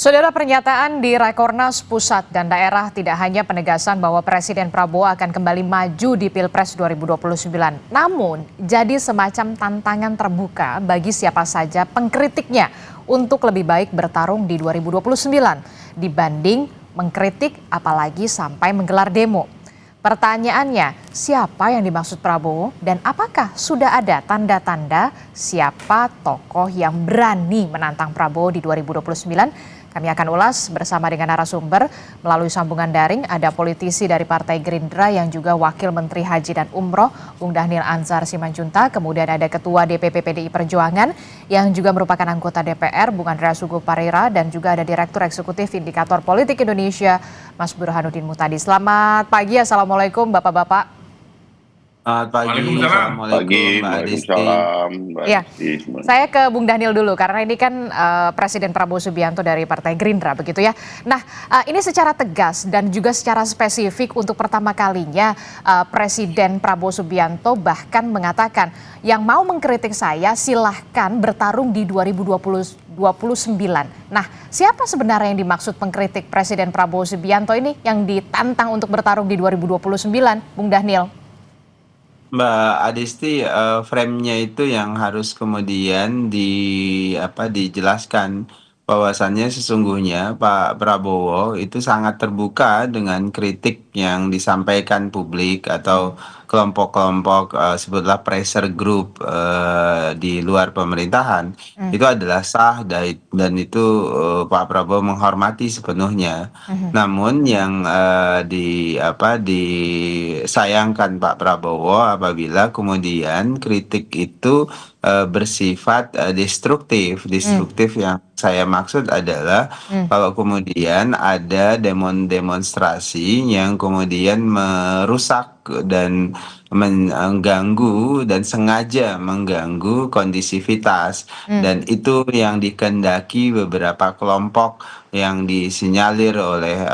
Saudara, pernyataan di Rakornas pusat dan daerah tidak hanya penegasan bahwa Presiden Prabowo akan kembali maju di Pilpres 2029, namun jadi semacam tantangan terbuka bagi siapa saja pengkritiknya untuk lebih baik bertarung di 2029 dibanding mengkritik apalagi sampai menggelar demo. Pertanyaannya, siapa yang dimaksud Prabowo dan apakah sudah ada tanda-tanda siapa tokoh yang berani menantang Prabowo di 2029? Kami akan ulas bersama dengan narasumber melalui sambungan daring. Ada politisi dari Partai Gerindra yang juga Wakil Menteri Haji dan Umroh, Bung Dhanil Anzar Simanjuntak. Kemudian ada Ketua DPP PDI Perjuangan yang juga merupakan anggota DPR, Bung Andreas Hugo Parera, dan juga ada Direktur Eksekutif Indikator Politik Indonesia, Mas Burhanuddin Muhtadi. Selamat pagi, Assalamualaikum Bapak-Bapak. Selamat pagi, Waalaikumsalam. Assalamualaikum Mbak Adisti. Mbak Ya, Adisti semuanya. saya ke Bung Dhanil dulu karena ini kan Presiden Prabowo Subianto dari Partai Gerindra begitu ya. Nah, ini secara tegas dan juga secara spesifik untuk pertama kalinya Presiden Prabowo Subianto bahkan mengatakan yang mau mengkritik saya silahkan bertarung di 2029. Nah, siapa sebenarnya yang dimaksud pengkritik Presiden Prabowo Subianto ini yang ditantang untuk bertarung di 2029, Bung Dhanil? Mbak Adisti, frame-nya itu yang harus kemudian dijelaskan bahwasannya sesungguhnya Pak Prabowo itu sangat terbuka dengan kritik yang disampaikan publik atau kelompok-kelompok sebutlah pressure group di luar pemerintahan itu adalah sah dan itu Pak Prabowo menghormati sepenuhnya. Namun yang disayangkan Pak Prabowo apabila kemudian kritik itu bersifat destruktif. Destruktif yang saya maksud adalah kalau kemudian ada demonstrasi yang kemudian merusak dan mengganggu dan sengaja mengganggu kondisivitas, dan itu yang dikehendaki beberapa kelompok yang disinyalir oleh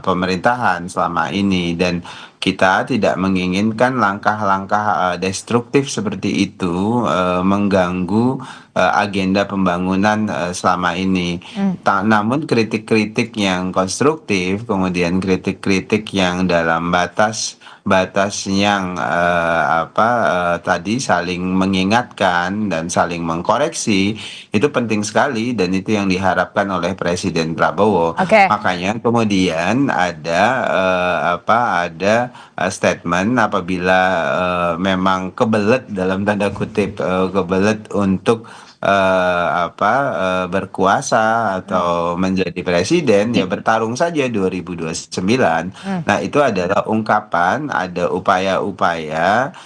pemerintahan selama ini, dan kita tidak menginginkan langkah-langkah destruktif seperti itu mengganggu agenda pembangunan selama ini. Namun kritik-kritik yang konstruktif, kemudian kritik-kritik yang dalam batas yang tadi saling mengingatkan dan saling mengkoreksi, itu penting sekali dan itu yang diharapkan oleh Presiden Prabowo. Oke. Makanya kemudian ada statement apabila memang kebelet dalam tanda kutip kebelet untuk berkuasa atau menjadi presiden, ya bertarung saja 2029. Nah, itu adalah ungkapan ada upaya-upaya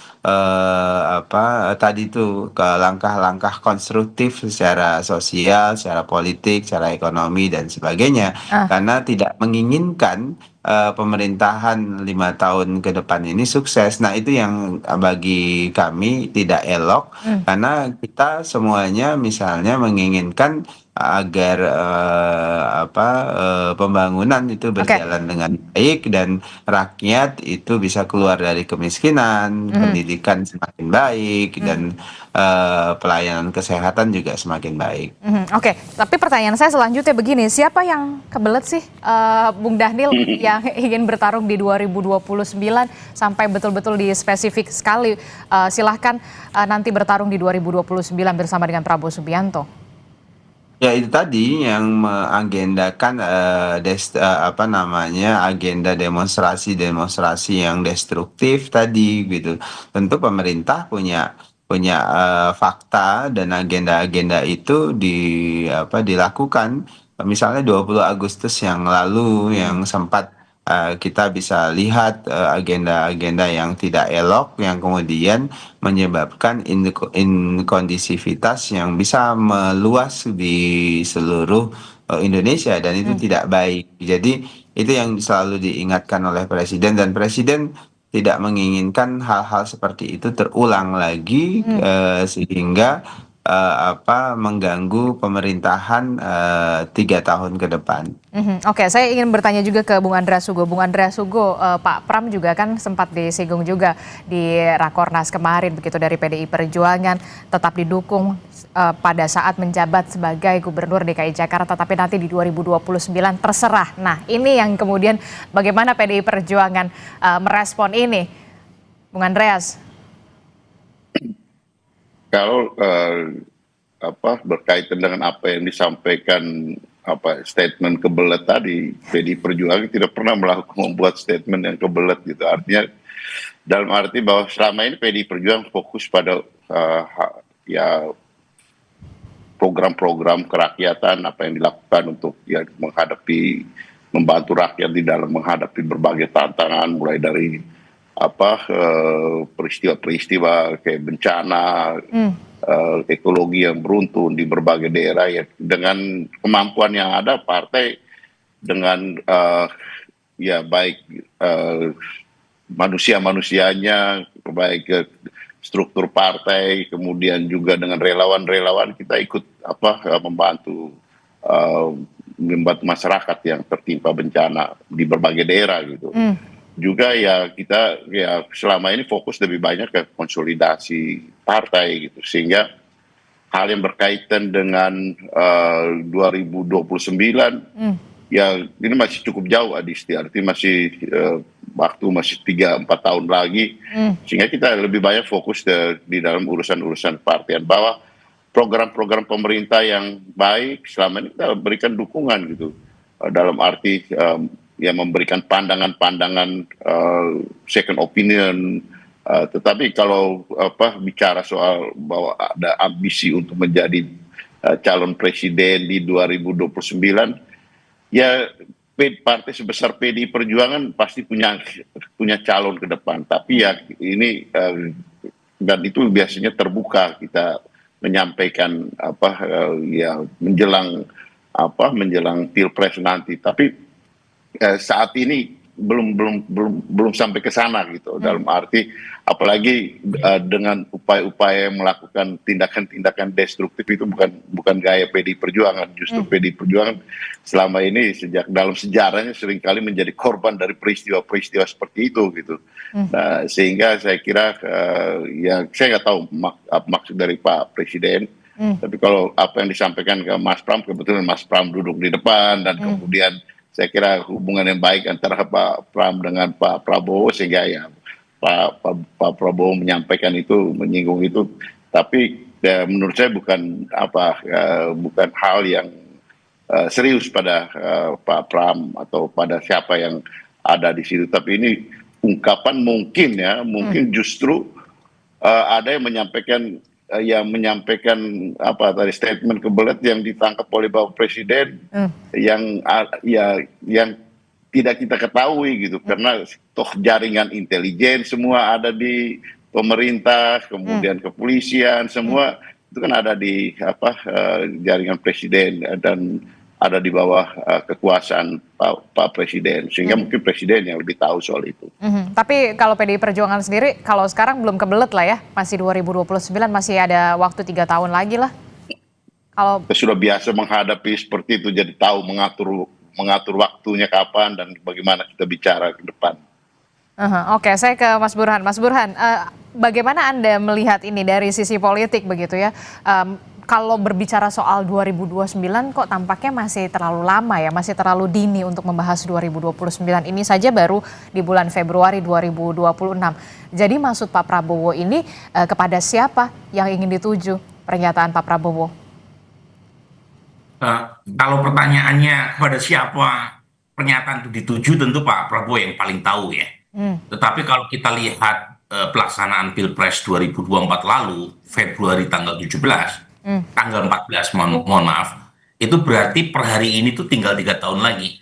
tadi tuh ke langkah-langkah konstruktif secara sosial, secara politik, secara ekonomi dan sebagainya, karena tidak menginginkan pemerintahan 5 tahun ke depan ini sukses. Nah, itu yang bagi kami tidak elok, karena kita semuanya misalnya menginginkan agar pembangunan itu berjalan dengan baik dan rakyat itu bisa keluar dari kemiskinan, pendidikan semakin baik, dan pelayanan kesehatan juga semakin baik. Oke, tapi pertanyaan saya selanjutnya begini, siapa yang kebelet sih Bung Dhanil yang ingin bertarung di 2029 sampai betul-betul di spesifik sekali, silahkan nanti bertarung di 2029 bersama dengan Prabowo Subianto? Ya, itu tadi yang mengagendakan agenda demonstrasi yang destruktif tadi gitu. Tentu pemerintah punya fakta dan agenda-agenda itu dilakukan. Misalnya 20 Agustus yang lalu yang sempat kita bisa lihat agenda-agenda yang tidak elok yang kemudian menyebabkan inkondisivitas yang bisa meluas di seluruh Indonesia, dan itu tidak baik. Jadi itu yang selalu diingatkan oleh Presiden, dan Presiden tidak menginginkan hal-hal seperti itu terulang lagi, sehingga mengganggu pemerintahan 3 tahun ke depan. Oke, saya ingin bertanya juga ke Bung Andreas Hugo. Bung Andreas Hugo, Pak Pram juga kan sempat disinggung juga di Rakornas kemarin begitu dari PDI Perjuangan tetap didukung pada saat menjabat sebagai Gubernur DKI Jakarta, tapi nanti di 2029 terserah. Nah, ini yang kemudian bagaimana PDI Perjuangan merespon ini, Bung Andreas? Kalau berkaitan dengan apa yang disampaikan statement kebelet tadi, PDI Perjuangan tidak pernah membuat statement yang kebelet gitu. Artinya dalam arti bahwa selama ini PDI Perjuangan fokus pada ya program-program kerakyatan, apa yang dilakukan untuk ya membantu rakyat di dalam menghadapi berbagai tantangan, mulai dari peristiwa-peristiwa kayak bencana, ekologi yang beruntun di berbagai daerah, ya dengan kemampuan yang ada partai dengan ya baik manusia-manusianya, baik struktur partai, kemudian juga dengan relawan-relawan kita ikut membantu masyarakat yang tertimpa bencana di berbagai daerah gitu. Juga ya kita ya selama ini fokus lebih banyak ke konsolidasi partai gitu, sehingga hal yang berkaitan dengan 2029 ya ini masih cukup jauh Adisti, artinya masih waktu masih 3-4 tahun lagi, sehingga kita lebih banyak fokus di dalam urusan-urusan partai, bahwa program-program pemerintah yang baik selama ini kita berikan dukungan gitu, dalam arti ya memberikan pandangan-pandangan second opinion, tetapi kalau bicara soal bahwa ada ambisi untuk menjadi calon presiden di 2029, ya partai sebesar PDI Perjuangan pasti punya calon ke depan, tapi ya ini dan itu biasanya terbuka kita menyampaikan ya menjelang Pilpres nanti, tapi saat ini belum sampai ke sana gitu, dalam arti apalagi dengan upaya-upaya melakukan tindakan-tindakan destruktif itu bukan gaya PDI Perjuangan. Justru PDI Perjuangan selama ini sejak dalam sejarahnya seringkali menjadi korban dari peristiwa-peristiwa seperti itu gitu. Nah, sehingga saya kira ya saya nggak tahu maksud dari Pak Presiden, tapi kalau apa yang disampaikan ke Mas Pram, kebetulan Mas Pram duduk di depan, dan kemudian saya kira hubungan yang baik antara Pak Pram dengan Pak Prabowo, sehingga ya Pak Prabowo menyampaikan itu, menyinggung itu, tapi ya, menurut saya bukan hal yang serius pada Pak Pram atau pada siapa yang ada di situ, tapi ini ungkapan mungkin justru ada yang menyampaikan statement kebelet yang ditangkap oleh Bapak Presiden, yang tidak kita ketahui gitu, karena toh jaringan intelijen semua ada di pemerintah, kemudian kepolisian semua itu kan ada di jaringan Presiden dan ada di bawah kekuasaan Pak Presiden, sehingga mungkin Presiden yang lebih tahu soal itu. Tapi kalau PDI Perjuangan sendiri, kalau sekarang belum kebelet lah ya, masih 2029, masih ada waktu 3 tahun lagi lah. Kalau kita sudah biasa menghadapi seperti itu, jadi tahu mengatur waktunya kapan dan bagaimana kita bicara ke depan. Oke, saya ke Mas Burhan. Mas Burhan, bagaimana Anda melihat ini dari sisi politik begitu ya? Kalau berbicara soal 2029 kok tampaknya masih terlalu lama ya, masih terlalu dini untuk membahas 2029. Ini saja baru di bulan Februari 2026. Jadi maksud Pak Prabowo ini kepada siapa yang ingin dituju pernyataan Pak Prabowo? Kalau pertanyaannya kepada siapa pernyataan itu dituju, tentu Pak Prabowo yang paling tahu ya. Tetapi kalau kita lihat pelaksanaan Pilpres 2024 lalu, Februari tanggal 17, tanggal 14 mohon maaf, itu berarti per hari ini tuh tinggal 3 tahun lagi.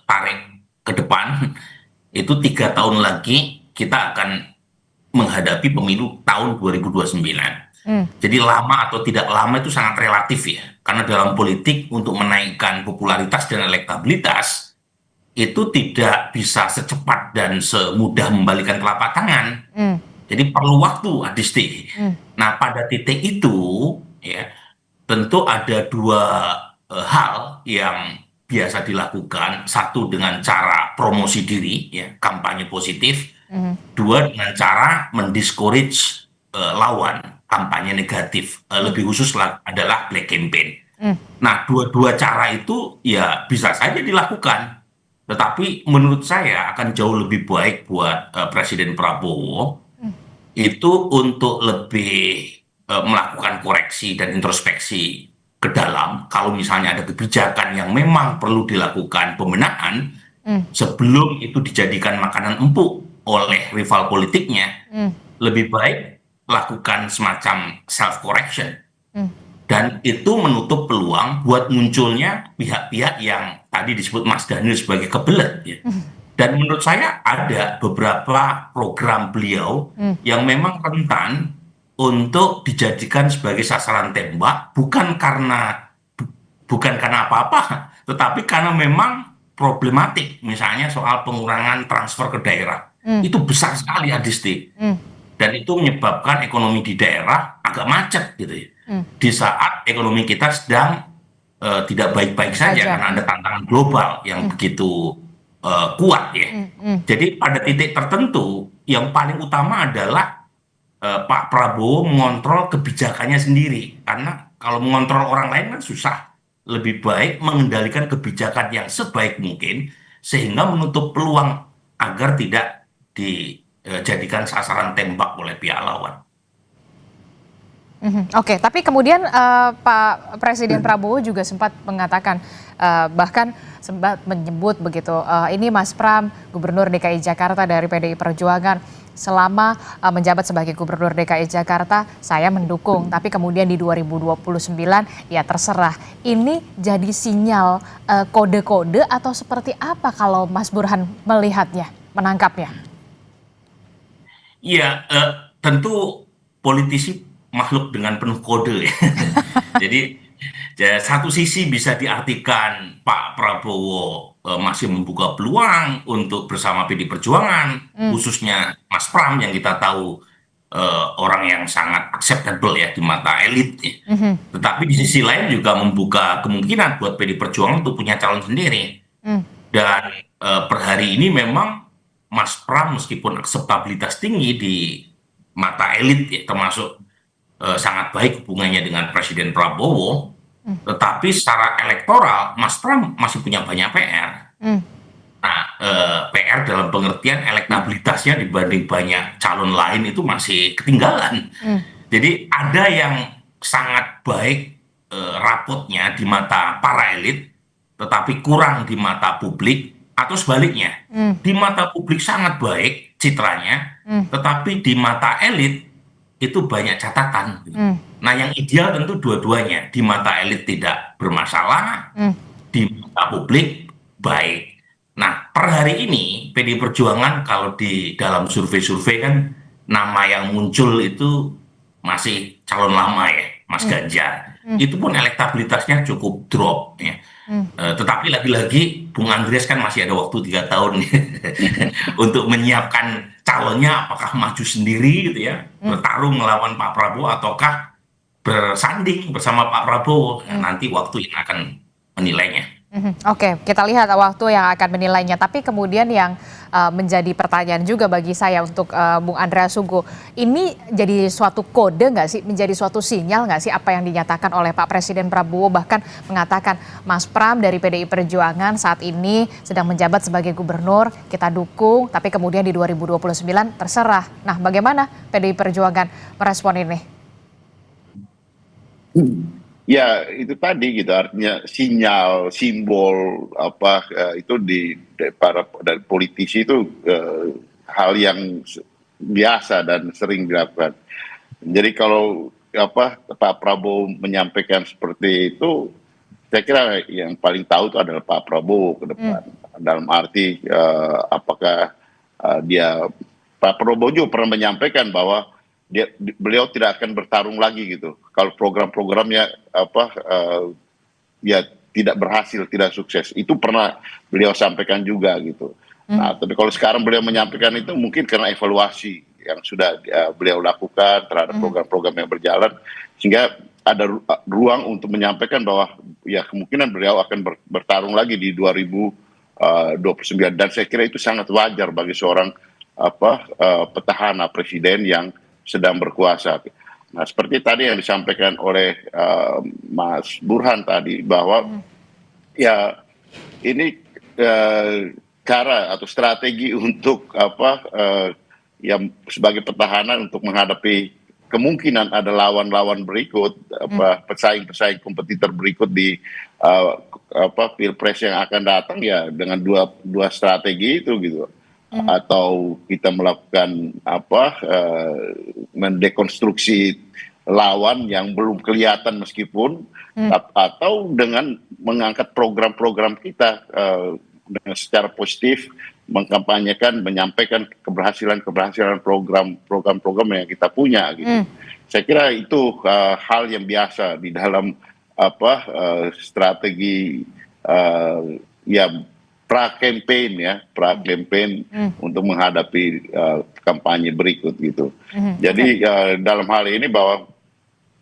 Tarik ke depan itu 3 tahun lagi kita akan menghadapi pemilu tahun 2029. Jadi lama atau tidak lama itu sangat relatif ya, karena dalam politik untuk menaikkan popularitas dan elektabilitas itu tidak bisa secepat dan semudah membalikan telapak tangan. Jadi perlu waktu, Adisti. Nah, pada titik itu, ya, tentu ada dua hal yang biasa dilakukan. Satu dengan cara promosi diri, ya, kampanye positif. Dua dengan cara mendiscourage lawan, kampanye negatif. Lebih khusus adalah black campaign. Nah, dua-dua cara itu ya bisa saja dilakukan. Tetapi menurut saya akan jauh lebih baik buat Presiden Prabowo itu untuk lebih melakukan koreksi dan introspeksi ke dalam. Kalau misalnya ada kebijakan yang memang perlu dilakukan pembenahan sebelum itu dijadikan makanan empuk oleh rival politiknya, lebih baik lakukan semacam self correction. Dan itu menutup peluang buat munculnya pihak-pihak yang tadi disebut Mas Daniel sebagai kebelet, ya. Dan menurut saya ada beberapa program beliau yang memang rentan untuk dijadikan sebagai sasaran tembak, bukan karena apa-apa, tetapi karena memang problematik. Misalnya soal pengurangan transfer ke daerah. Itu besar sekali, Adisti. Dan itu menyebabkan ekonomi di daerah agak macet gitu ya. Di saat ekonomi kita sedang tidak baik-baik saja karena ada tantangan global yang begitu kuat ya. Jadi pada titik tertentu yang paling utama adalah Pak Prabowo mengontrol kebijakannya sendiri. Karena kalau mengontrol orang lain kan susah. Lebih baik mengendalikan kebijakan yang sebaik mungkin sehingga menutup peluang agar tidak dijadikan sasaran tembak oleh pihak lawan. Oke, tapi kemudian Pak Presiden Prabowo juga sempat mengatakan, bahkan sempat menyebut begitu, ini Mas Pram, Gubernur DKI Jakarta dari PDI Perjuangan, selama menjabat sebagai Gubernur DKI Jakarta, saya mendukung, tapi kemudian di 2029 ya terserah. Ini jadi sinyal kode-kode atau seperti apa kalau Mas Burhan melihatnya, menangkapnya? Iya, tentu politisi makhluk dengan penuh kode ya. Jadi satu sisi bisa diartikan Pak Prabowo masih membuka peluang untuk bersama PD Perjuangan, khususnya Mas Pram yang kita tahu orang yang sangat acceptable ya di mata elit ya. Tetapi di sisi lain juga membuka kemungkinan buat PD Perjuangan untuk punya calon sendiri. Dan per hari ini memang Mas Pram meskipun akseptabilitas tinggi di mata elit ya, termasuk sangat baik hubungannya dengan Presiden Prabowo, tetapi secara elektoral Mas Pram masih punya banyak PR. Nah, PR dalam pengertian elektabilitasnya dibanding banyak calon lain itu masih ketinggalan. Jadi ada yang sangat baik rapotnya di mata para elit, tetapi kurang di mata publik, atau sebaliknya, di mata publik sangat baik citranya, tetapi di mata elit itu banyak catatan. Nah, yang ideal tentu dua-duanya. Di mata elit tidak bermasalah, di mata publik baik. Nah, per hari ini PDI Perjuangan kalau di dalam survei-survei kan nama yang muncul itu masih calon lama ya, Mas Ganjar. Itu pun elektabilitasnya cukup drop ya. Tetapi lagi-lagi Bung Andreas kan masih ada waktu 3 tahun untuk menyiapkan calonnya, apakah maju sendiri gitu ya, bertarung melawan Pak Prabowo ataukah bersanding bersama Pak Prabowo. Nanti waktu yang akan menilainya. Oke, kita lihat waktu yang akan menilainya. Tapi kemudian yang menjadi pertanyaan juga bagi saya untuk Bung Andreas Sungguh, ini jadi suatu kode nggak sih, menjadi suatu sinyal nggak sih apa yang dinyatakan oleh Pak Presiden Prabowo, bahkan mengatakan Mas Pram dari PDI Perjuangan saat ini sedang menjabat sebagai gubernur, kita dukung, tapi kemudian di 2029 terserah. Nah, bagaimana PDI Perjuangan merespon ini? Ya itu tadi gitu, artinya sinyal, simbol apa itu dari politisi itu hal yang biasa dan sering dilakukan. Jadi kalau Pak Prabowo menyampaikan seperti itu, saya kira yang paling tahu itu adalah Pak Prabowo ke depan. Dalam arti apakah Pak Prabowo juga pernah menyampaikan bahwa beliau tidak akan bertarung lagi gitu kalau program-programnya ya tidak berhasil, tidak sukses. Itu pernah beliau sampaikan juga gitu. Nah, tapi kalau sekarang beliau menyampaikan itu mungkin karena evaluasi yang sudah beliau lakukan terhadap program-program yang berjalan, sehingga ada ruang untuk menyampaikan bahwa ya kemungkinan beliau akan bertarung lagi di 2029, dan saya kira itu sangat wajar bagi seorang petahana presiden yang sedang berkuasa. Nah, seperti tadi yang disampaikan oleh Mas Burhan tadi, bahwa ya ini cara atau strategi untuk yang sebagai petahana untuk menghadapi kemungkinan ada lawan-lawan berikut, pesaing-pesaing kompetitor berikut di pilpres yang akan datang, ya dengan dua strategi itu gitu. Atau kita melakukan mendekonstruksi lawan yang belum kelihatan meskipun, atau dengan mengangkat program-program kita dengan secara positif, mengkampanyekan, menyampaikan keberhasilan program-program yang kita punya gitu. Saya kira itu hal yang biasa di dalam strategi pra-campaign untuk menghadapi kampanye berikut gitu. Jadi dalam hal ini, bahwa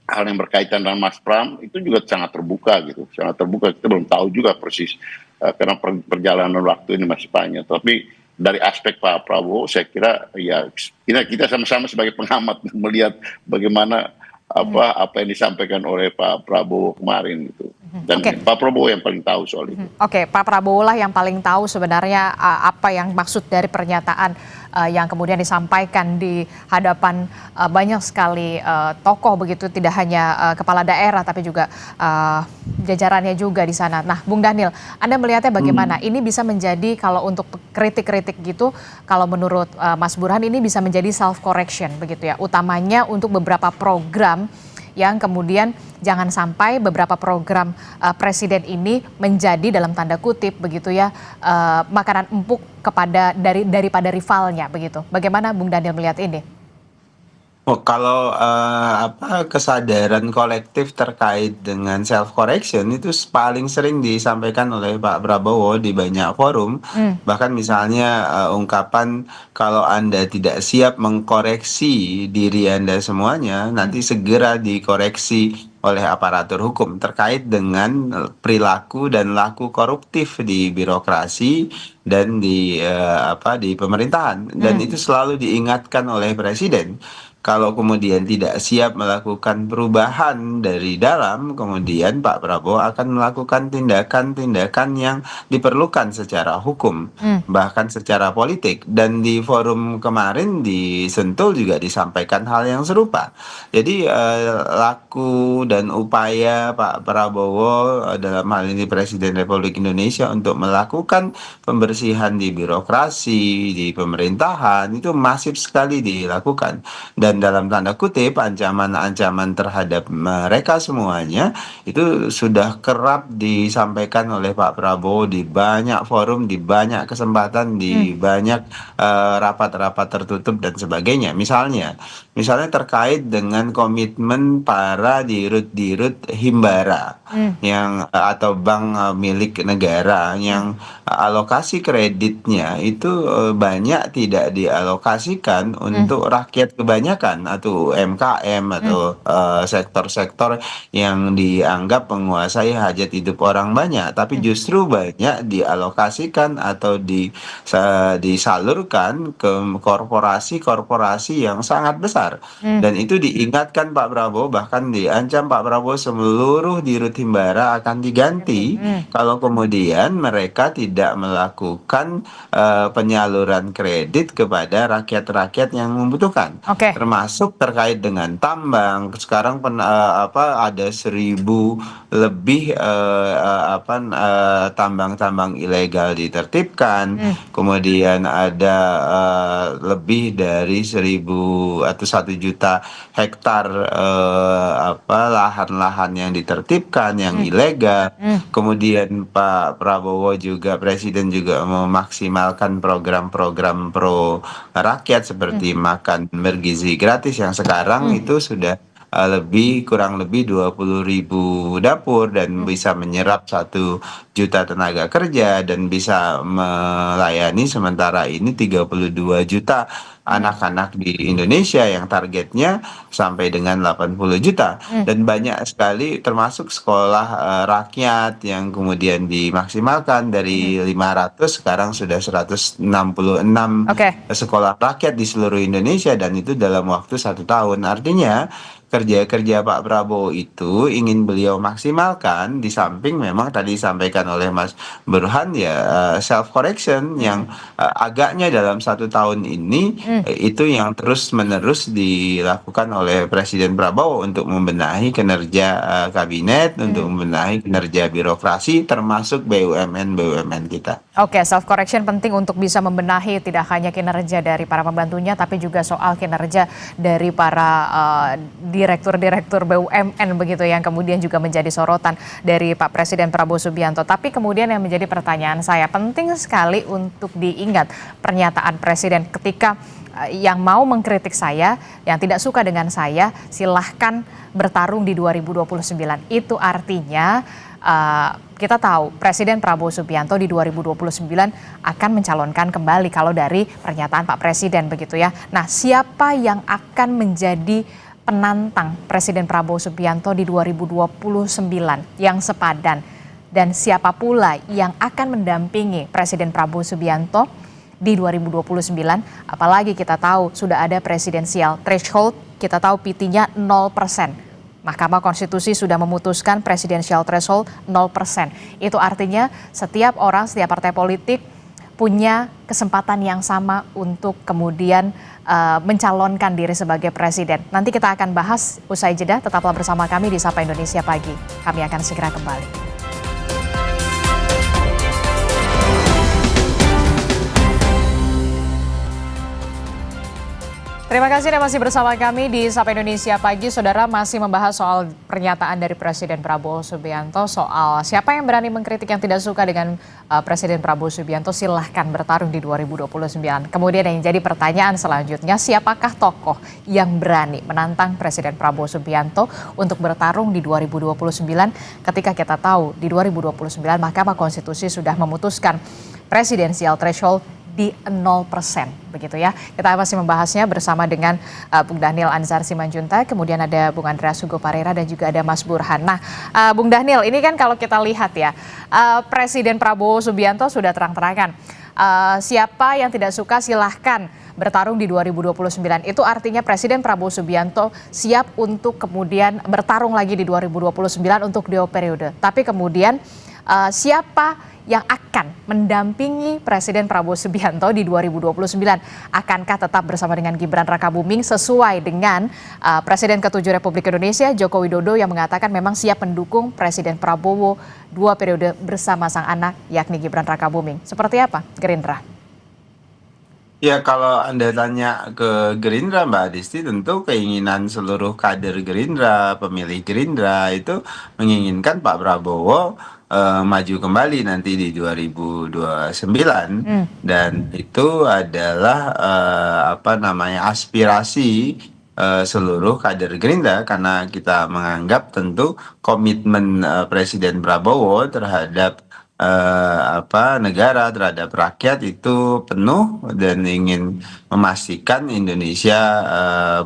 hal yang berkaitan dengan Mas Pram itu juga sangat terbuka gitu, sangat terbuka. Kita belum tahu juga persis karena perjalanan waktu ini masih panjang. Tapi dari aspek Pak Prabowo, saya kira ya kita sama-sama sebagai pengamat melihat bagaimana apa yang disampaikan oleh Pak Prabowo kemarin gitu. Dan Pak Prabowo yang paling tahu soal itu. Oke, Pak Prabowo lah yang paling tahu sebenarnya apa yang maksud dari pernyataan yang kemudian disampaikan di hadapan banyak sekali tokoh begitu, tidak hanya kepala daerah tapi juga jajarannya juga di sana. Nah, Bung Dhanil, Anda melihatnya bagaimana? Ini bisa menjadi, kalau untuk kritik-kritik gitu, kalau menurut Mas Burhan ini bisa menjadi self correction begitu ya, utamanya untuk beberapa program yang kemudian jangan sampai beberapa program presiden ini menjadi dalam tanda kutip begitu ya, makanan empuk daripada rivalnya begitu. Bagaimana Bung Dhanil melihat ini? Kalau kesadaran kolektif terkait dengan self correction itu paling sering disampaikan oleh Pak Prabowo di banyak forum. Bahkan misalnya ungkapan, kalau Anda tidak siap mengkoreksi diri Anda semuanya, nanti segera dikoreksi oleh aparatur hukum, terkait dengan perilaku dan laku koruptif di birokrasi dan di pemerintahan. Dan itu selalu diingatkan oleh presiden. Kalau kemudian tidak siap melakukan perubahan dari dalam, kemudian Pak Prabowo akan melakukan tindakan-tindakan yang diperlukan secara hukum, bahkan secara politik. Dan di forum kemarin di Sentul juga disampaikan hal yang serupa. Jadi laku dan upaya Pak Prabowo dalam hal ini Presiden Republik Indonesia untuk melakukan pembersihan di birokrasi, di pemerintahan, itu masif sekali dilakukan. Dan dalam tanda kutip ancaman-ancaman terhadap mereka semuanya itu sudah kerap disampaikan oleh Pak Prabowo di banyak forum, di banyak kesempatan, di banyak rapat-rapat tertutup dan sebagainya. Misalnya terkait dengan komitmen para dirut-dirut Himbara yang atau bank milik negara yang alokasi kreditnya itu banyak tidak dialokasikan untuk rakyat kebanyakan atau UMKM atau sektor-sektor yang dianggap menguasai hajat hidup orang banyak, tapi justru banyak dialokasikan atau disalurkan ke korporasi-korporasi yang sangat besar. Dan itu diingatkan Pak Prabowo, bahkan diancam Pak Prabowo seluruh dirut Himbara akan diganti kalau kemudian mereka tidak melakukan penyaluran kredit kepada rakyat-rakyat yang membutuhkan. Termasuk terkait dengan tambang. Sekarang ada 1.000 lebih tambang-tambang ilegal ditertibkan. Kemudian ada lebih dari 1.000 atau 1 juta hektar lahan-lahan yang ditertibkan, yang ilegal. Kemudian Pak Prabowo juga, Presiden juga memaksimalkan program-program pro rakyat seperti makan bergizi gratis yang sekarang itu sudah kurang lebih 20.000 dapur dan bisa menyerap 1 juta tenaga kerja dan bisa melayani sementara ini 32 juta anak-anak di Indonesia yang targetnya sampai dengan 80 juta dan banyak sekali termasuk sekolah rakyat yang kemudian dimaksimalkan dari 500 sekarang sudah 166 Oke. sekolah rakyat di seluruh Indonesia dan itu dalam waktu 1 tahun. Artinya kerja-kerja Pak Prabowo itu ingin beliau maksimalkan di samping memang tadi disampaikan oleh Mas Burhan ya self correction yang agaknya dalam 1 tahun ini itu yang terus-menerus dilakukan oleh Presiden Prabowo untuk membenahi kinerja kabinet, untuk membenahi kinerja birokrasi termasuk BUMN kita. Oke, self correction penting untuk bisa membenahi tidak hanya kinerja dari para pembantunya, tapi juga soal kinerja dari para direktur-direktur BUMN begitu yang kemudian juga menjadi sorotan dari Pak Presiden Prabowo Subianto. Tapi kemudian yang menjadi pertanyaan saya, penting sekali untuk diingat pernyataan Presiden ketika yang mau mengkritik saya, yang tidak suka dengan saya, silahkan bertarung di 2029. Itu artinya kita tahu Presiden Prabowo Subianto di 2029 akan mencalonkan kembali kalau dari pernyataan Pak Presiden begitu ya. Nah, siapa yang akan menjadi penantang Presiden Prabowo Subianto di 2029 yang sepadan dan siapa pula yang akan mendampingi Presiden Prabowo Subianto di 2029, apalagi kita tahu sudah ada presidensial threshold, kita tahu PT-nya 0%. Mahkamah Konstitusi sudah memutuskan presidensial threshold 0%. Itu artinya setiap orang, setiap partai politik punya kesempatan yang sama untuk kemudian mencalonkan diri sebagai presiden. Nanti kita akan bahas usai jeda, tetaplah bersama kami di Sapa Indonesia Pagi. Kami akan segera kembali. Terima kasih Anda masih bersama kami di Sapa Indonesia Pagi. Saudara, masih membahas soal pernyataan dari Presiden Prabowo Subianto soal siapa yang berani mengkritik yang tidak suka dengan Presiden Prabowo Subianto silahkan bertarung di 2029. Kemudian yang jadi pertanyaan selanjutnya, siapakah tokoh yang berani menantang Presiden Prabowo Subianto untuk bertarung di 2029 ketika kita tahu di 2029 Mahkamah Konstitusi sudah memutuskan presidensial threshold di 0%, begitu ya. Kita masih membahasnya bersama dengan Bung Daniel Anzar Simanjuntak, kemudian ada Bung Andreas Hugo Parera dan juga ada Mas Burhan. Nah, Bung Daniel, ini kan kalau kita lihat ya, Presiden Prabowo Subianto sudah terang-terangan. Siapa yang tidak suka silahkan bertarung di 2029. Itu artinya Presiden Prabowo Subianto siap untuk kemudian bertarung lagi di 2029 untuk 2 periode. Tapi kemudian siapa yang akan mendampingi Presiden Prabowo Subianto di 2029? Akankah tetap bersama dengan Gibran Rakabuming sesuai dengan Presiden ke-7 Republik Indonesia Joko Widodo yang mengatakan memang siap mendukung Presiden Prabowo 2 periode bersama sang anak yakni Gibran Rakabuming. Seperti apa Gerindra? Ya, kalau Anda tanya ke Gerindra, Mbak Adisti, tentu keinginan seluruh kader Gerindra, pemilih Gerindra itu menginginkan Pak Prabowo maju kembali nanti di 2029 dan itu adalah aspirasi seluruh kader Gerindra karena kita menganggap tentu komitmen Presiden Prabowo terhadap negara, terhadap rakyat itu penuh dan ingin memastikan Indonesia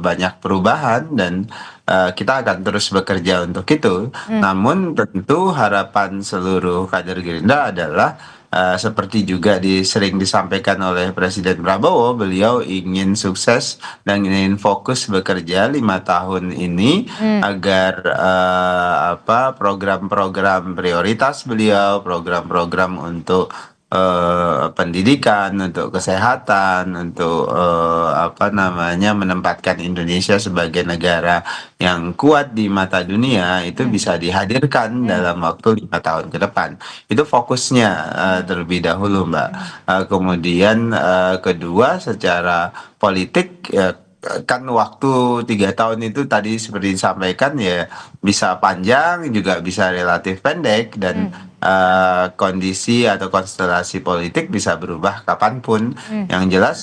banyak perubahan dan kita akan terus bekerja untuk itu. Namun tentu harapan seluruh kader Gerindra adalah seperti juga sering disampaikan oleh Presiden Prabowo, beliau ingin sukses dan ingin fokus bekerja 5 tahun ini agar program-program prioritas beliau, program-program untuk pendidikan, untuk kesehatan, untuk menempatkan Indonesia sebagai negara yang kuat di mata dunia itu bisa dihadirkan dalam waktu 5 tahun ke depan. Itu fokusnya terlebih dahulu, Mbak. Kemudian kedua, secara politik kan waktu 3 tahun itu tadi seperti disampaikan ya bisa panjang juga bisa relatif pendek dan kondisi atau konstelasi politik bisa berubah kapanpun. Yang jelas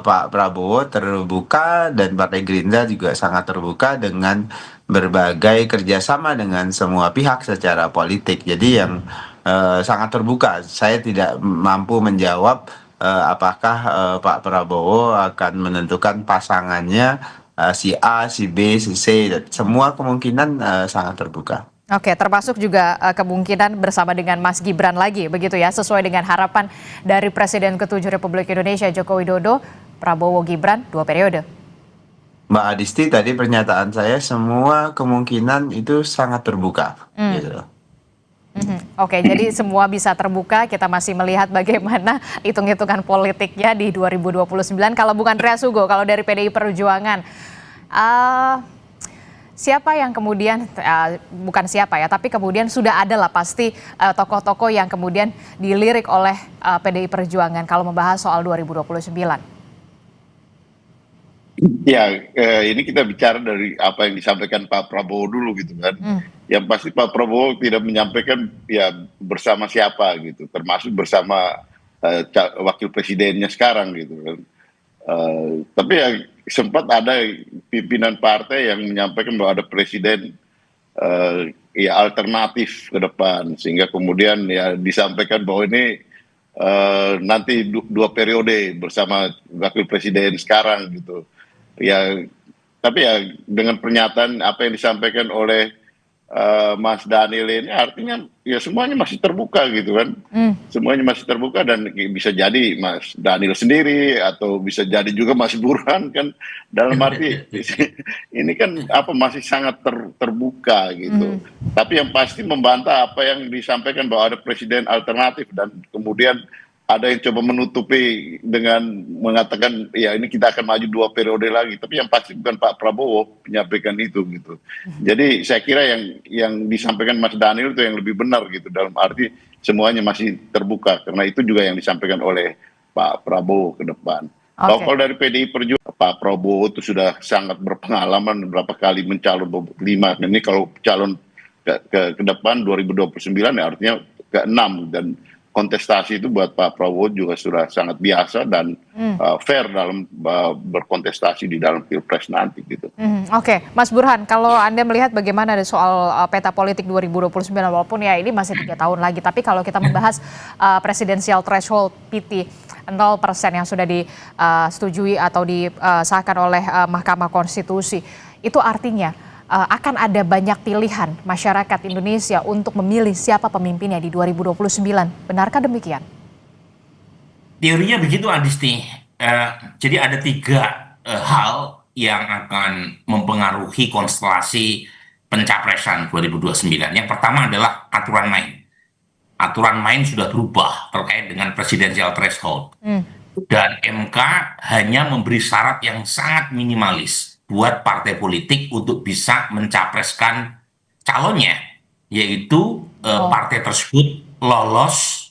Pak Prabowo terbuka dan Partai Gerindra juga sangat terbuka dengan berbagai kerjasama dengan semua pihak secara politik. Jadi yang sangat terbuka. Saya tidak mampu menjawab apakah Pak Prabowo akan menentukan pasangannya si A, si B, si C, dan semua kemungkinan sangat terbuka. Oke, termasuk juga kemungkinan bersama dengan Mas Gibran lagi, begitu ya, sesuai dengan harapan dari Presiden ke-7 Republik Indonesia Joko Widodo, Prabowo Gibran 2 periode. Mbak Adisti, tadi pernyataan saya semua kemungkinan itu sangat terbuka. Gitu. Oke, jadi semua bisa terbuka, kita masih melihat bagaimana hitung-hitungan politiknya di 2029. Kalau bukan Ria Sugo, kalau dari PDI Perjuangan, siapa yang kemudian, bukan siapa ya, tapi kemudian sudah ada lah pasti tokoh-tokoh yang kemudian dilirik oleh PDI Perjuangan kalau membahas soal 2029. Ya, ini kita bicara dari apa yang disampaikan Pak Prabowo dulu gitu kan. Yang pasti Pak Prabowo tidak menyampaikan ya bersama siapa gitu, termasuk bersama wakil presidennya sekarang gitu kan. Tapi ya sempat ada pimpinan partai yang menyampaikan bahwa ada presiden ya alternatif ke depan, sehingga kemudian ya disampaikan bahwa ini nanti 2 periode bersama wakil presiden sekarang gitu. Ya, tapi ya dengan pernyataan apa yang disampaikan oleh Mas Daniel ini artinya ya semuanya masih terbuka gitu kan. Semuanya masih terbuka dan bisa jadi Mas Daniel sendiri atau bisa jadi juga Mas Burhan kan, dalam arti ini kan apa masih sangat terbuka gitu. Tapi yang pasti membantah apa yang disampaikan bahwa ada presiden alternatif dan kemudian ada yang coba menutupi dengan mengatakan ya ini kita akan maju 2 periode lagi, tapi yang pasti bukan Pak Prabowo menyampaikan itu gitu. Jadi saya kira yang disampaikan Mas Daniel itu yang lebih benar gitu, dalam arti semuanya masih terbuka karena itu juga yang disampaikan oleh Pak Prabowo ke depan. Kalau dari PDI Perjuangan, Pak Prabowo itu sudah sangat berpengalaman berapa kali mencalon 5. Ini kalau calon ke depan 2029 ya artinya ke-6, dan kontestasi itu buat Pak Prabowo juga sudah sangat biasa dan fair dalam berkontestasi di dalam Pilpres nanti gitu. Oke, Mas Burhan, kalau Anda melihat bagaimana soal peta politik 2029, walaupun ya ini masih 3 tahun lagi, tapi kalau kita membahas presidensial threshold PT 0% yang sudah disetujui atau disahkan oleh Mahkamah Konstitusi, itu artinya akan ada banyak pilihan masyarakat Indonesia untuk memilih siapa pemimpinnya di 2029. Benarkah demikian? Teorinya begitu, Adisti. Jadi ada 3 hal yang akan mempengaruhi konstelasi pencapresan 2029. Yang pertama adalah aturan main. Aturan main sudah berubah terkait dengan presidensial threshold. Dan MK hanya memberi syarat yang sangat minimalis buat partai politik untuk bisa mencapreskan calonnya, yaitu partai tersebut lolos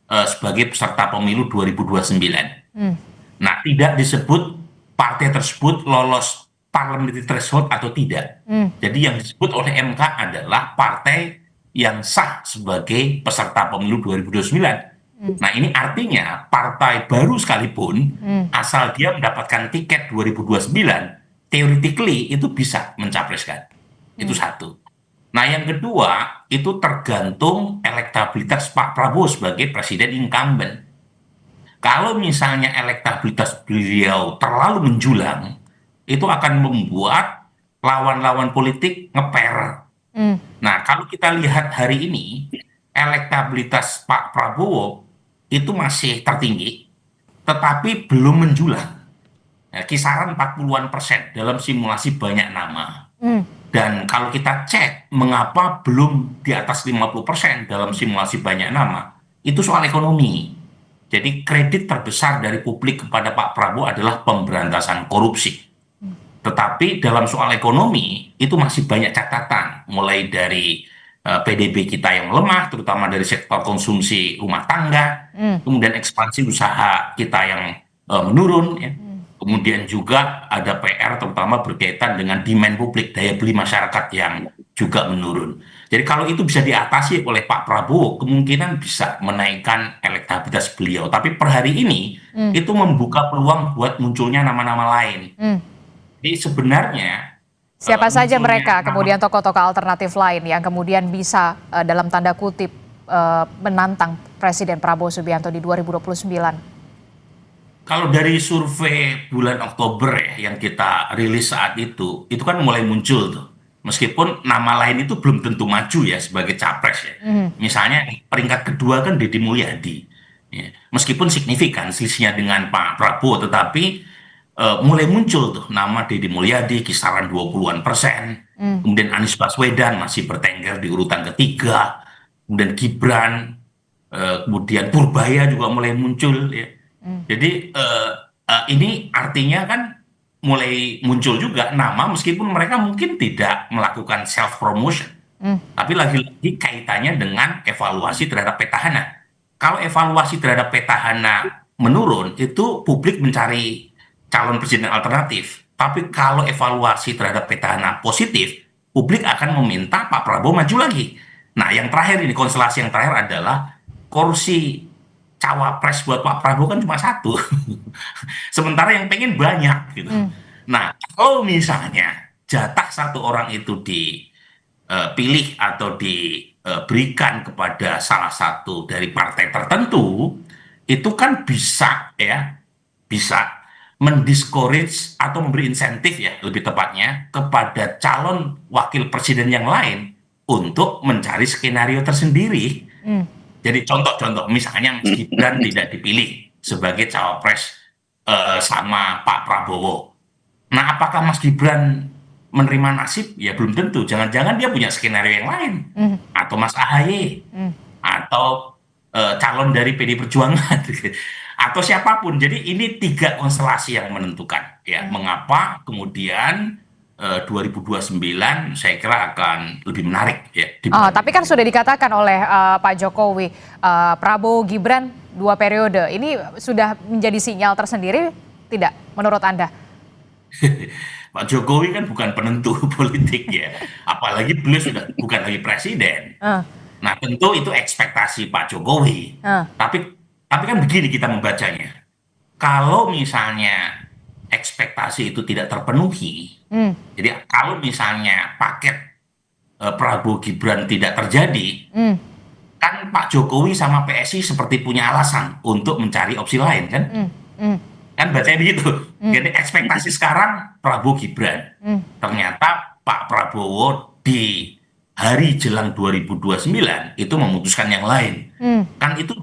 sebagai peserta pemilu 2029. Nah, tidak disebut partai tersebut lolos parliamentary threshold atau tidak. Jadi yang disebut oleh MK adalah partai yang sah sebagai peserta pemilu 2029. Nah, ini artinya partai baru sekalipun asal dia mendapatkan tiket 2029, theoretically itu bisa mencapreskan. Itu satu. Nah, yang kedua itu tergantung elektabilitas Pak Prabowo sebagai presiden incumbent. Kalau misalnya elektabilitas beliau terlalu menjulang, itu akan membuat lawan-lawan politik ngeper. Nah, kalau kita lihat hari ini, elektabilitas Pak Prabowo itu masih tertinggi, tetapi belum menjulang. Kisaran 40-an% dalam simulasi banyak nama. Dan kalau kita cek mengapa belum di atas 50% dalam simulasi banyak nama, itu soal ekonomi. Jadi kredit terbesar dari publik kepada Pak Prabowo adalah pemberantasan korupsi. Tetapi dalam soal ekonomi itu masih banyak catatan, mulai dari PDB kita yang lemah, terutama dari sektor konsumsi rumah tangga, kemudian ekspansi usaha kita yang menurun, ya. Kemudian juga ada PR terutama berkaitan dengan demand publik, daya beli masyarakat yang juga menurun. Jadi kalau itu bisa diatasi oleh Pak Prabowo, kemungkinan bisa menaikkan elektabilitas beliau. Tapi per hari ini itu membuka peluang buat munculnya nama-nama lain. Hmm. Jadi sebenarnya Siapa saja munculnya mereka, nama kemudian tokoh-tokoh alternatif lain yang kemudian bisa dalam tanda kutip menantang Presiden Prabowo Subianto di 2029? kalau dari survei bulan Oktober ya yang kita rilis saat itu kan mulai muncul tuh. Meskipun nama lain itu belum tentu maju ya sebagai capres ya. Misalnya peringkat kedua kan Deddy Mulyadi. Ya. Meskipun signifikan selisihnya dengan Pak Prabowo, tetapi mulai muncul tuh nama Deddy Mulyadi kisaran 20-an%. Kemudian Anies Baswedan masih bertengger di urutan ketiga. Kemudian Gibran, kemudian Purbaya juga mulai muncul ya. Jadi ini artinya kan mulai muncul juga nama meskipun mereka mungkin tidak melakukan self promotion, tapi lagi-lagi kaitannya dengan evaluasi terhadap petahana. Kalau evaluasi terhadap petahana menurun, itu publik mencari calon presiden alternatif. Tapi kalau evaluasi terhadap petahana positif, publik akan meminta Pak Prabowo maju lagi. Nah, yang terakhir ini, konstelasi yang terakhir adalah kursi cawapres buat Pak Prabowo kan cuma satu. Sementara yang pengen banyak gitu. Nah, kalau misalnya jatah satu orang itu dipilih atau diberikan kepada salah satu dari partai tertentu, itu kan bisa mendiscourage atau memberi insentif ya lebih tepatnya kepada calon wakil presiden yang lain untuk mencari skenario tersendiri. Jadi contoh-contoh, misalnya Mas Gibran tidak dipilih sebagai cawapres sama Pak Prabowo. Nah, apakah Mas Gibran menerima nasib? Ya belum tentu. Jangan-jangan dia punya skenario yang lain. Atau Mas AHY. Atau calon dari PD Perjuangan. Atau siapapun. Jadi ini 3 konstelasi yang menentukan. Ya, mengapa kemudian 2029 saya kira akan lebih menarik ya. Tapi kan sudah dikatakan oleh Pak Jokowi, Prabowo Gibran 2 periode. Ini sudah menjadi sinyal tersendiri tidak menurut Anda? Pak Jokowi kan bukan penentu politik ya. Apalagi beliau sudah bukan lagi presiden. Nah tentu itu ekspektasi Pak Jokowi. Tapi kan begini kita membacanya. Kalau misalnya ekspektasi itu tidak terpenuhi, jadi kalau misalnya paket Prabowo Gibran tidak terjadi, kan Pak Jokowi sama PSI seperti punya alasan untuk mencari opsi lain kan? Kan bacanya begitu. Jadi ekspektasi sekarang Prabowo Gibran. Ternyata Pak Prabowo di hari jelang 2029 itu memutuskan yang lain. Kan itu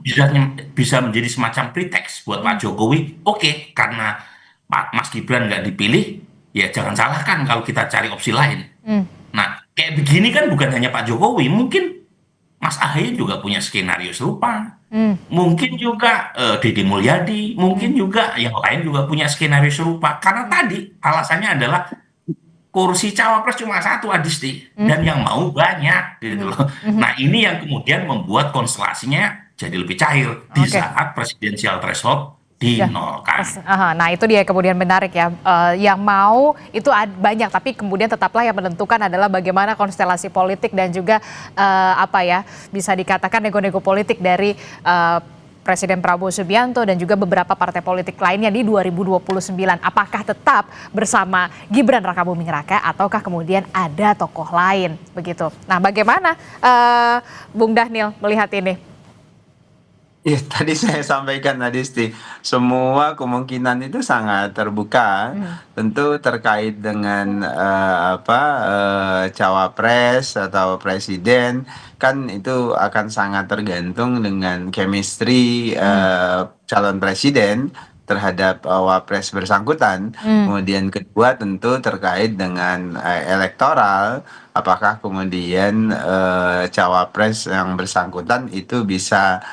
bisa menjadi semacam pretext buat Pak Jokowi. Oke, karena Mas Gibran nggak dipilih, ya jangan salahkan kalau kita cari opsi lain. Nah, kayak begini kan bukan hanya Pak Jokowi, mungkin Mas AHY juga punya skenario serupa. Mungkin juga Deddy Mulyadi, mungkin juga yang lain juga punya skenario serupa. Karena tadi alasannya adalah kursi cawapres cuma satu, Adisti, dan yang mau banyak gitu loh. Nah, ini yang kemudian membuat konstelasinya jadi lebih cair di saat presidensial threshold dinolkan. Nah itu dia kemudian menarik ya, yang mau itu banyak tapi kemudian tetaplah yang menentukan adalah bagaimana konstelasi politik dan juga bisa dikatakan nego-nego politik dari Presiden Prabowo Subianto dan juga beberapa partai politik lainnya di 2029. Apakah tetap bersama Gibran Rakabuming Raka ataukah kemudian ada tokoh lain begitu. Nah bagaimana Bung Dhanil melihat ini? Ya, tadi saya sampaikan Adisti, semua kemungkinan itu sangat terbuka, tentu terkait dengan cawapres atau presiden, kan itu akan sangat tergantung dengan chemistry calon presiden terhadap wapres bersangkutan. Kemudian kedua tentu terkait dengan elektoral, apakah kemudian cawapres yang bersangkutan itu bisa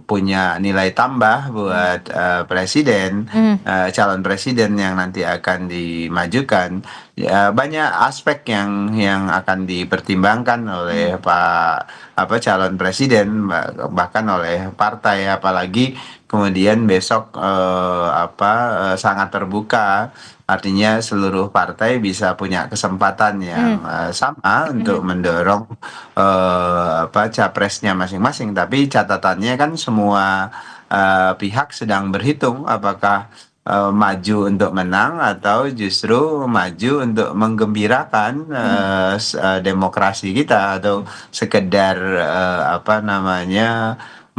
punya nilai tambah buat presiden, calon presiden yang nanti akan dimajukan. ya, banyak aspek yang akan dipertimbangkan oleh calon presiden, bahkan oleh partai, apalagi kemudian besok sangat terbuka, artinya seluruh partai bisa punya kesempatan yang sama untuk mendorong capresnya masing-masing. Tapi catatannya kan semua pihak sedang berhitung apakah maju untuk menang atau justru maju untuk menggembirakan demokrasi kita, atau sekedar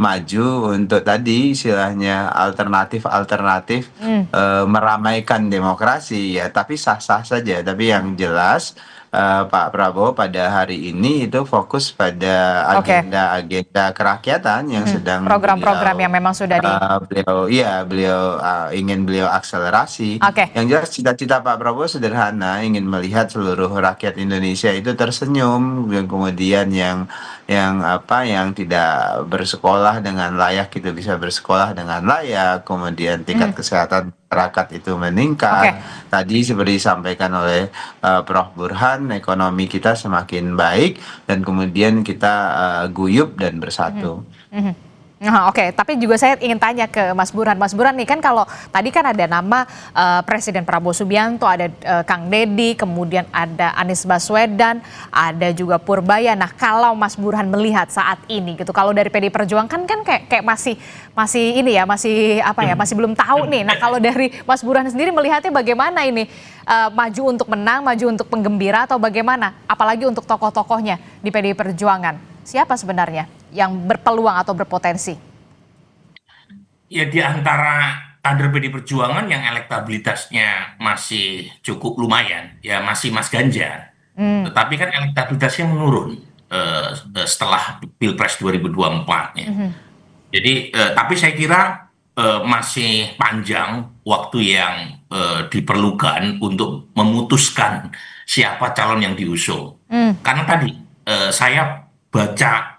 maju untuk tadi istilahnya alternatif meramaikan demokrasi ya. Tapi sah-sah saja. Tapi yang jelas Pak Prabowo pada hari ini itu fokus pada Oke. agenda-agenda kerakyatan yang sedang Program-program yang memang sudah di. beliau akselerasi. Oke. Yang jelas cita-cita Pak Prabowo sederhana, ingin melihat seluruh rakyat Indonesia itu tersenyum, dan kemudian yang tidak bersekolah dengan layak itu bisa bersekolah dengan layak, kemudian tingkat kesehatan masyarakat itu meningkat. Tadi seperti disampaikan oleh Prof. Burhan, ekonomi kita semakin baik, dan kemudian kita guyup dan bersatu. Oke, tapi juga saya ingin tanya ke Mas Burhan. Mas Burhan nih, kan kalau tadi kan ada nama Presiden Prabowo Subianto, ada Kang Deddy, kemudian ada Anies Baswedan, ada juga Purbaya. Nah, kalau Mas Burhan melihat saat ini gitu, kalau dari PDI Perjuangan kan kayak masih ini ya, masih belum tahu nih. Nah, kalau dari Mas Burhan sendiri melihatnya bagaimana ini? Maju untuk menang, maju untuk penggembira, atau bagaimana? Apalagi untuk tokoh-tokohnya di PDI Perjuangan. Siapa sebenarnya yang berpeluang atau berpotensi? Ya, di antara kader PD Perjuangan yang elektabilitasnya masih cukup lumayan, ya masih Mas Ganjar. Tetapi kan elektabilitasnya menurun setelah Pilpres 2024 ya. Jadi, tapi saya kira masih panjang waktu yang diperlukan untuk memutuskan siapa calon yang diusung. Karena tadi saya baca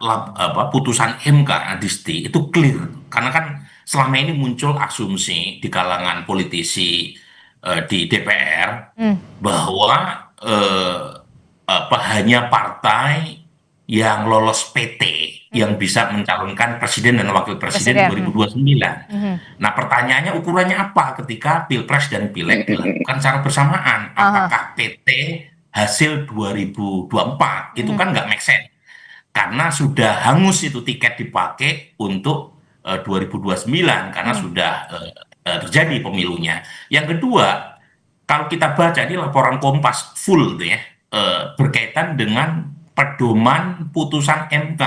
putusan MK Adisti itu clear, karena kan selama ini muncul asumsi di kalangan politisi di DPR bahwa hanya partai yang lolos PT yang bisa mencalonkan presiden dan wakil presiden 2029. Nah, pertanyaannya ukurannya apa ketika Pilpres dan Pileg dilakukan secara bersamaan? Apakah PT hasil 2024? Itu kan nggak make sense. Karena sudah hangus itu tiket dipakai untuk 2029, karena sudah terjadi pemilunya. Yang kedua, kalau kita baca di laporan Kompas full tuh ya, berkaitan dengan pedoman putusan MK,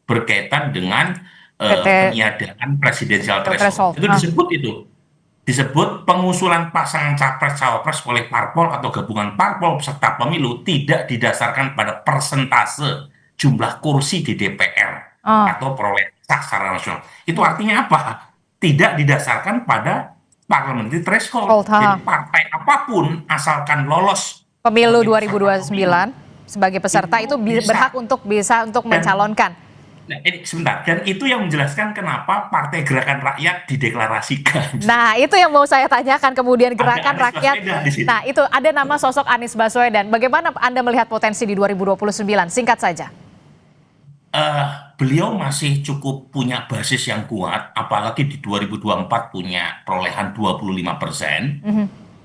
berkaitan dengan peniadaan presidensial threshold. Itu disebut pengusulan pasangan capres-cawapres oleh parpol atau gabungan parpol peserta pemilu tidak didasarkan pada persentase jumlah kursi di DPR atau perolehan sah secara nasional. Itu artinya apa? Tidak didasarkan pada parliamentary threshold. Jadi partai apapun asalkan lolos pemilu 2029 sebagai peserta itu berhak untuk mencalonkan. Nah, ini sebentar, dan itu yang menjelaskan kenapa Partai Gerakan Rakyat dideklarasikan. Nah, itu yang mau saya tanyakan, kemudian Gerakan Rakyat. Nah, itu ada nama sosok Anies Baswedan. Bagaimana Anda melihat potensi di 2029? Singkat saja. Beliau masih cukup punya basis yang kuat, apalagi di 2024 punya perolehan 25%.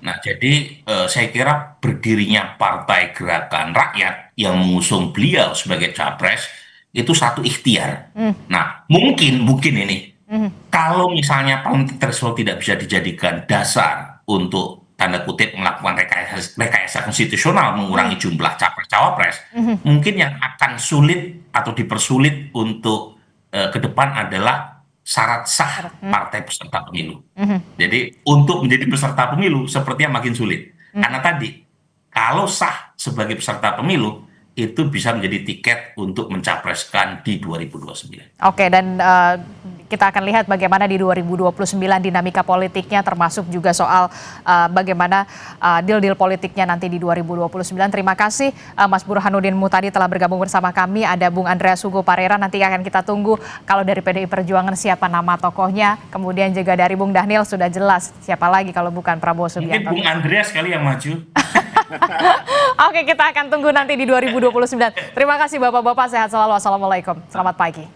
Nah, jadi saya kira berdirinya Partai Gerakan Rakyat yang mengusung beliau sebagai capres itu satu ikhtiar. Nah, mungkin ini kalau misalnya parliamentary threshold tidak bisa dijadikan dasar untuk tanda kutip melakukan rekayasa konstitusional mengurangi jumlah capres-cawapres, mungkin yang akan sulit atau dipersulit untuk ke depan adalah syarat sah partai peserta pemilu. Jadi untuk menjadi peserta pemilu sepertinya makin sulit. Karena tadi, kalau sah sebagai peserta pemilu, itu bisa menjadi tiket untuk mencapreskan di 2029. Oke, dan kita akan lihat bagaimana di 2029 dinamika politiknya, termasuk juga soal bagaimana deal-deal politiknya nanti di 2029. Terima kasih Mas Burhanuddin Muhtadi telah bergabung bersama kami. Ada Bung Andreas Hugo Parera, nanti akan kita tunggu kalau dari PDI Perjuangan siapa nama tokohnya. Kemudian juga dari Bung Dhanil sudah jelas siapa lagi kalau bukan Prabowo Subianto. Mungkin Bung Andreas kali yang maju. Oke, kita akan tunggu nanti di 2029. Terima kasih Bapak-Bapak, sehat selalu. Assalamualaikum. Selamat pagi.